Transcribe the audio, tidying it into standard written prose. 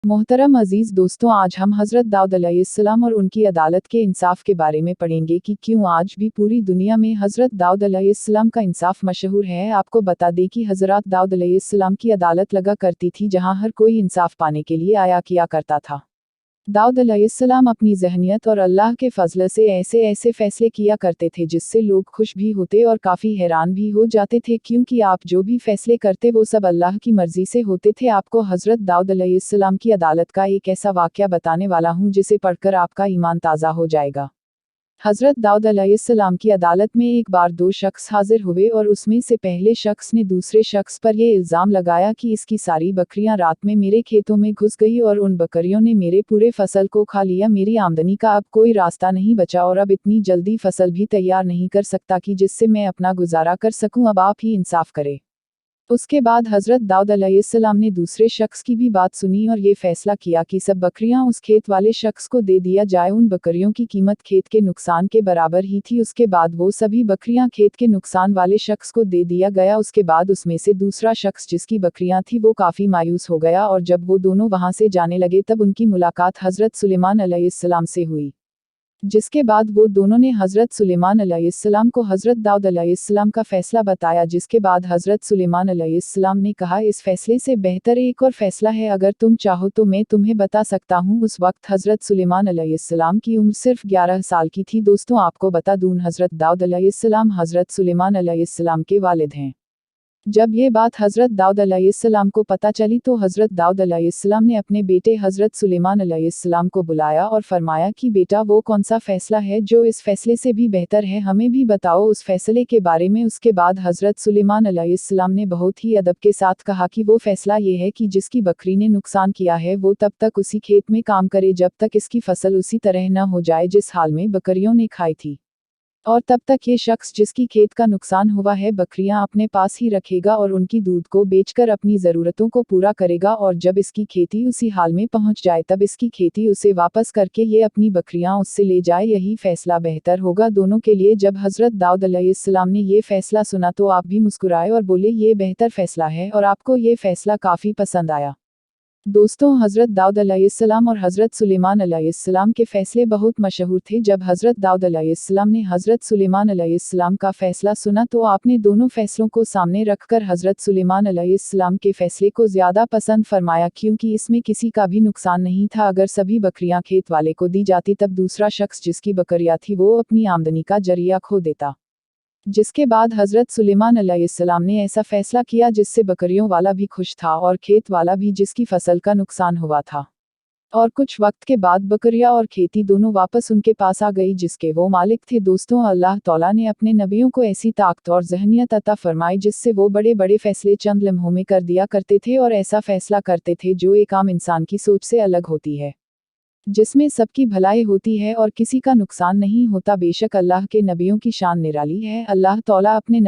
मोहतरम अजीज दोस्तों, आज हम हज़रत दाऊद अलैहिस्सलाम और उनकी अदालत के इंसाफ के बारे में पढ़ेंगे कि क्यों आज भी पूरी दुनिया में हज़रत दाऊद अलैहिस्सलाम का इंसाफ मशहूर है। आपको बता दें कि हज़रत दाऊद अलैहिस्सलाम की अदालत लगा करती थी जहां हर कोई इंसाफ पाने के लिए आया किया करता था। दाऊद अलैहिस्सलाम अपनी ज़हनियत और अल्लाह के फजल से ऐसे ऐसे फैसले किया करते थे जिससे लोग खुश भी होते और काफ़ी हैरान भी हो जाते थे, क्योंकि आप जो भी फैसले करते वो सब अल्लाह की मर्ज़ी से होते थे। आपको हज़रत दाऊद अलैहिस्सलाम की अदालत का एक ऐसा वाक़या बताने वाला हूँ जिसे पढ़कर आपका ईमान ताज़ा हो जाएगा। हज़रत दाऊद अलैहिस्सलाम की अदालत में एक बार दो शख्स हाजिर हुए और उसमें से पहले शख्स ने दूसरे शख्स पर यह इल्ज़ाम लगाया कि इसकी सारी बकरियां रात में मेरे खेतों में घुस गई और उन बकरियों ने मेरे पूरे फसल को खा लिया। मेरी आमदनी का अब कोई रास्ता नहीं बचा और अब इतनी जल्दी फसल भी तैयार नहीं कर सकता कि जिससे मैं अपना गुजारा कर सकूं। अब आप ही इंसाफ करें। उसके बाद हज़रत दाऊद अलैहिस्सलाम ने दूसरे शख्स की भी बात सुनी और ये फैसला किया कि सब बकरियां उस खेत वाले शख्स को दे दिया जाए। उन बकरियों की कीमत खेत के नुकसान के बराबर ही थी। उसके बाद वो सभी बकरियां खेत के नुकसान वाले शख्स को दे दिया गया। उसके बाद उसमें से दूसरा शख्स जिसकी बकरियां थी वो काफ़ी मायूस हो गया और जब वो दोनों वहां से जाने लगे तब उनकी मुलाकात हज़रत सुलेमान अलैहिस्सलाम से हुई, जिसके बाद वो दोनों ने हज़रत सुलेमान अलैहिस्सलाम को हज़रत दाऊद अलैहिस्सलाम का फ़ैसला बताया। जिसके बाद हज़रत सुलेमान अलैहिस्सलाम ने कहा, इस फ़ैसले से बेहतर एक और फ़ैसला है, अगर तुम चाहो तो मैं तुम्हें बता सकता हूँ। उस वक्त हज़रत सुलेमान अलैहिस्सलाम की उम्र सिर्फ 11 साल की थी। दोस्तों, आपको बता दूँ, हज़रत दाऊद अलैहिस्सलाम हज़रत सुलेमान अलैहिस्सलाम के वालिद हैं। जब ये बात हज़रत दाऊद अलैहिस्सलाम को पता चली तो हज़रत दाऊद अलैहिस्सलाम ने अपने बेटे हज़रत सुलेमान अलैहिस्सलाम को बुलाया और फरमाया कि बेटा, वो कौन सा फ़ैसला है जो इस फ़ैसले से भी बेहतर है, हमें भी बताओ उस फ़ैसले के बारे में। उसके बाद हज़रत सुलेमान अलैहिस्सलाम ने बहुत ही अदब के साथ कहा कि वो फ़ैसला ये है कि जिसकी बकरी ने नुकसान किया है वो तब तक उसी खेत में काम करे जब तक इसकी फसल उसी तरह न हो जाए जिस हाल में बकरियों ने खाई थी, और तब तक ये शख्स जिसकी खेत का नुकसान हुआ है बकरियां अपने पास ही रखेगा और उनकी दूध को बेचकर अपनी ज़रूरतों को पूरा करेगा, और जब इसकी खेती उसी हाल में पहुंच जाए तब इसकी खेती उसे वापस करके ये अपनी बकरियां उससे ले जाए। यही फैसला बेहतर होगा दोनों के लिए। जब हज़रत दाऊद अलैहिस्सलाम ने ये फैसला सुना तो आप भी मुस्कुराए और बोले, ये बेहतर फैसला है और आपको ये फैसला काफ़ी पसंद आया। दोस्तों, हज़रत दाऊद अलैहिस्सलाम और हज़रत सुलेमान अलैहिस्सलाम के फ़ैसले बहुत मशहूर थे। जब हज़रत दाऊद अलैहिस्सलाम ने हज़रत सुलेमान अलैहिस्सलाम का फ़ैसला सुना तो आपने दोनों फ़ैसलों को सामने रखकर हज़रत सुलेमान अलैहिस्सलाम के फ़ैसले को ज़्यादा पसंद फरमाया, क्योंकि इसमें किसी का भी नुकसान नहीं था। अगर सभी बकरियां खेत वाले को दी जाती तब दूसरा शख्स जिसकी बकरियां थी वो अपनी आमदनी का जरिया खो देता। जिसके बाद हज़रत सुलेमान अलैहिस्सलाम ने ऐसा फ़ैसला किया जिससे बकरियों वाला भी खुश था और खेत वाला भी जिसकी फसल का नुकसान हुआ था। और कुछ वक्त के बाद बकरियां और खेती दोनों वापस उनके पास आ गई जिसके वो मालिक थे। दोस्तों, अल्लाह तौला ने अपने नबियों को ऐसी ताकत और ज़हनियत अता फरमाई जिससे वो बड़े बड़े फ़ैसले चंद लम्हों में कर दिया करते थे और ऐसा फ़ैसला करते थे जो एक आम इंसान की सोच से अलग होती है, जिसमें सबकी भलाई होती है और किसी का नुकसान नहीं होता। बेशक अल्लाह के नबियों की शान निराली है। अल्लाह तौला अपने